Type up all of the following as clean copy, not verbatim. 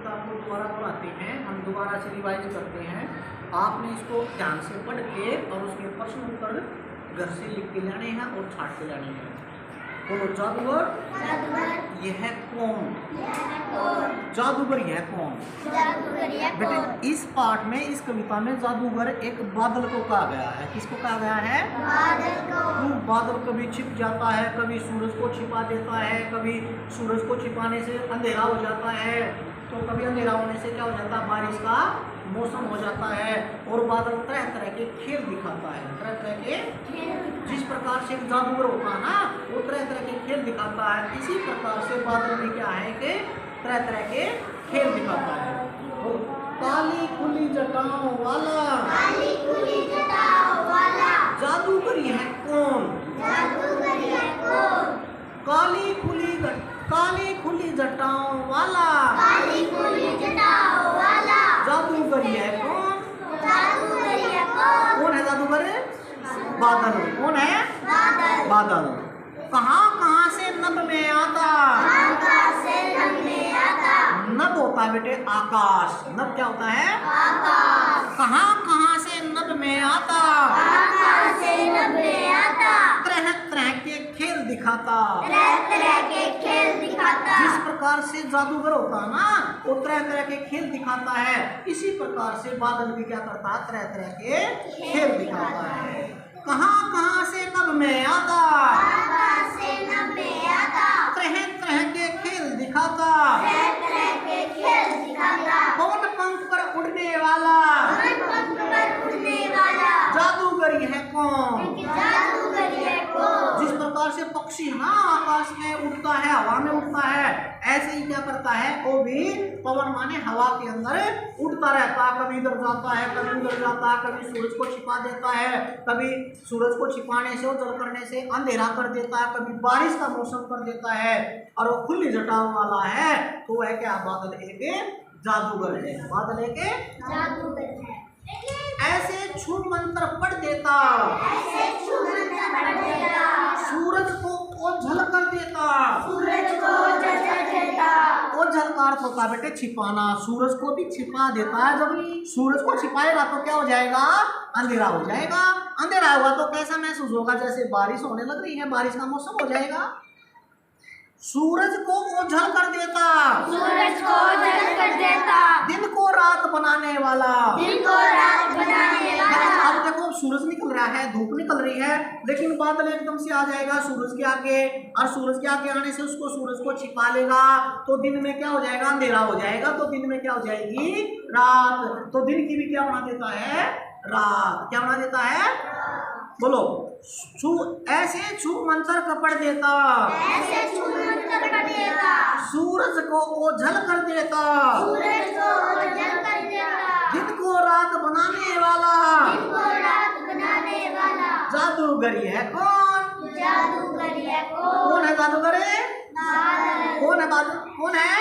कविता को दोबारा पढ़ाते हैं, हम दोबारा से रिवाइज करते हैं। आपने इसको ध्यान से पढ़ के और उसके प्रश्न उत्तर घर से लिख के लाने हैं और छाट के लाने हैं। बोलो जादूगर यह कौन? जादूगर यह कौन? बेटे इस पाठ में, इस कविता में जादूगर एक बादल को कहा गया है। किसको कहा गया है? बादल कभी छिप जाता है, कभी सूरज को छिपा देता है, कभी सूरज को छिपाने से अंधेरा हो जाता है, तो कभी अंधेरा होने से क्या हो जाता है, बारिश का मौसम हो जाता है। और बादल तरह तरह के खेल दिखाता है, तरह तरह के, जिस प्रकार से जादूगर होता है ना, वो तरह तरह के खेल दिखाता है। इसी प्रकार से बादल में क्या है कि तरह तरह के खेल दिखाता है। और काली खुली जटाओं वाला, जादूगर यह कौन? काली खुली जटाओं वाला, जादूगर यह कौन? कौन है जादूगर? बादल। कौन है? बादल। कहाँ से नभ में आता? नभ होता है बेटे आकाश। नभ क्या होता है? आकाश। कहाँ से नभ में आता? तरह तरह के खेल दिखाता। जिस प्रकार से जादूगर होता है ना, वो तरह तरह के खेल दिखाता है। इसी प्रकार से बादल भी क्या करता है? तरह तरह के खेल दिखाता है। कहाँ से नभ में आता? तरह तरह के खेल दिखाता। कौन पंख पर उड़ने वाला? जादूगर यह कौन? जिस प्रकार से पक्षी ना आकाश में उड़ता है, हवा में उड़ता है, ऐसे ही क्या करता है, वो भी पवन माने हवा के अंदर उड़ता रहता है। कभी इधर जाता है, कभी उधर जाता है, कभी सूरज को छिपा देता है, कभी सूरज को छिपाने से, उजल करने से अंधेरा कर देता है, कभी बारिश का मौसम कर देता है। और वो खुली जटाओं वाला है, तो वह क्या? बादल एक जादूगर है। बादल एक जादूगर है। ऐसे छू मंत्र पढ़ देता, सूरज को ओझल कर देता। ओझल का अर्थ होता है बेटे छिपाना। सूरज को भी छिपा देता है। जब सूरज को छिपाएगा तो क्या हो जाएगा? अंधेरा हो जाएगा। अंधेरा होगा तो कैसा महसूस होगा? जैसे बारिश होने लग रही है, बारिश का मौसम हो जाएगा। सूरज को ओझल कर देता, दिन को रात बनाने वाला। अब देखो सूरज निकल रहा है, धूप निकल रही है, लेकिन बादल एकदम से आ जाएगा सूरज के आगे, और सूरज के आगे आने से उसको, सूरज को छिपा लेगा, तो दिन में क्या हो जाएगा? अंधेरा हो जाएगा। तो दिन में क्या हो जाएगी? रात। तो दिन की भी क्या बना देता है? रात। क्या बना देता है? बोलो। ऐसे छू मंत्र कपड़ देता, सूरज को ओझल कर देता, दिन को रात बनाने वाला, जादूगर है कौन? कौन है जादूगर? कौन है बादल? कौन है?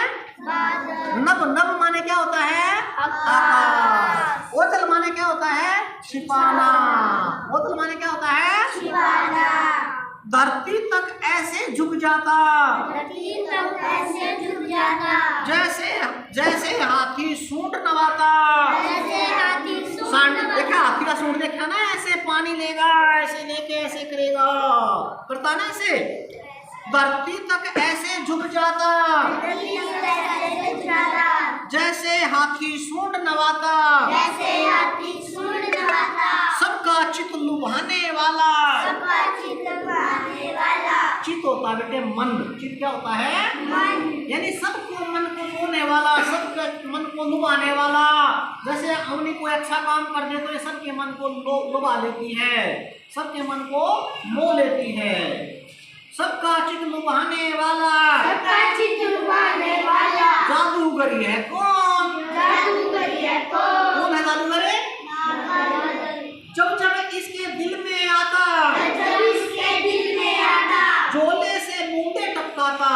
नभ। नभ माने क्या होता है? आकाश। ओझल माने क्या होता है? छिपाना। ओझल माने क्या होता है? धरती तक ऐसे झुक जाता, जैसे हाथी सूंड नवाता। देखा हाथी का सूंड देखा ना, ऐसे पानी लेगा, ऐसे लेके ऐसे करेगा, करता ना ऐसे। धरती तक ऐसे झुक जाता, जैसे हाथी सूंड नवाता। सबका चित्त लुभाने वाला। चित्त होता है बेटे मन। चित्त क्या होता है? यानी सबको मन को मोहने वाला, सबके मन को लुभाने वाला। जैसे हमने कोई अच्छा काम कर दे तो ये सबके मन को लुभा लेती है, सबके मन को मोह लेती है। सबका चित्त लुभाने वाला, जादूगर है कौन? कौन है जादूगर? जब इसके दिल में आता, झोले से बूंदे टपकाता।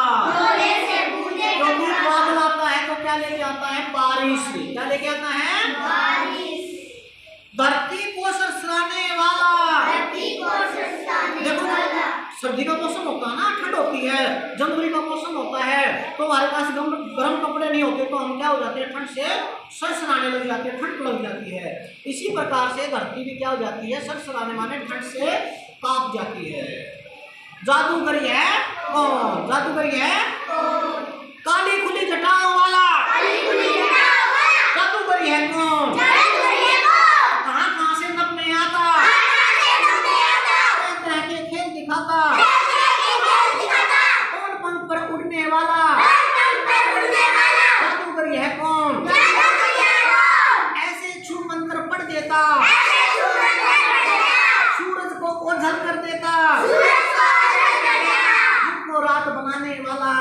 क्योंकि बादल आता है तो क्या लेके आता है? बारिश। क्या लेके आता है? धरती को सरसराने वाला। देखो सर्दी का मौसम होता है ना, ठंड होती है, जनवरी का मौसम होता है, तो हमारे पास गर्म कपड़े नहीं होते, तो हम क्या हो जाते हैं, ठंड से सरसराने लग जाते हैं, ठंड लग जाती है। इसी प्रकार से धरती भी क्या हो जाती है, सरसराने माने ठंड से कांप जाती है। जादूगरी है कौन? जादूगरी है काली खुली जटाओं वाला। जादूगरी है कौन? कहाँ कहाँ से नभ में आता, तरह के खेल दिखाता, कौन पंख पर उड़ने वाला। जादूगरी है कौन? ऐसे छू मंत्र पढ़ देता, सूरज को ओझल कर देता, दिन को रात बनाने वाला।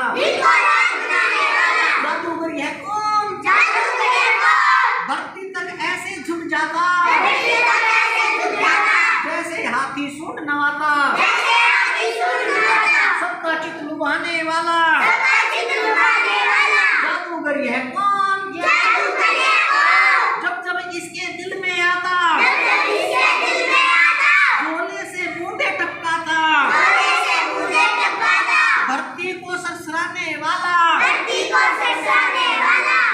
जादूगरी है कौन? धरती तक ऐसे झुक जाता, जैसे हाथी सूंड नवाता, सबका चित्त लुभाने वाला। जादूगरी है कौन? जब जब इसके दिल में आता, गोले से बूंदे टपकाता, धरती को सरसराने वाला।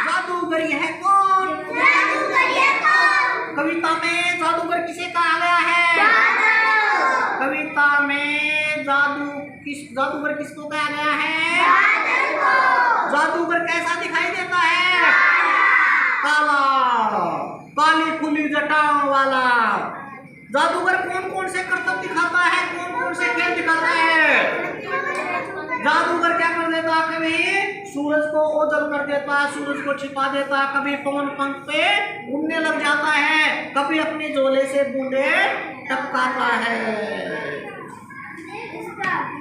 जादूगरी है कौन? कविता में जादूगर किसे कहा गया है? कविता में जादूगर किसको कहा गया है? जादूगर कैसा दिखाई देता है? काला, काली खुली जटाओं वाला। जादूगर कौन कौन से करतब दिखाता है, कौन कौन से खेल दिखाता है? जादूगर क्या कर देता, कभी सूरज को ओझल कर देता, सूरज को छिपा देता, कभी पवन पंख पे घूमने लग जाता है, कभी अपने झोले से बूंदे टपकाता है।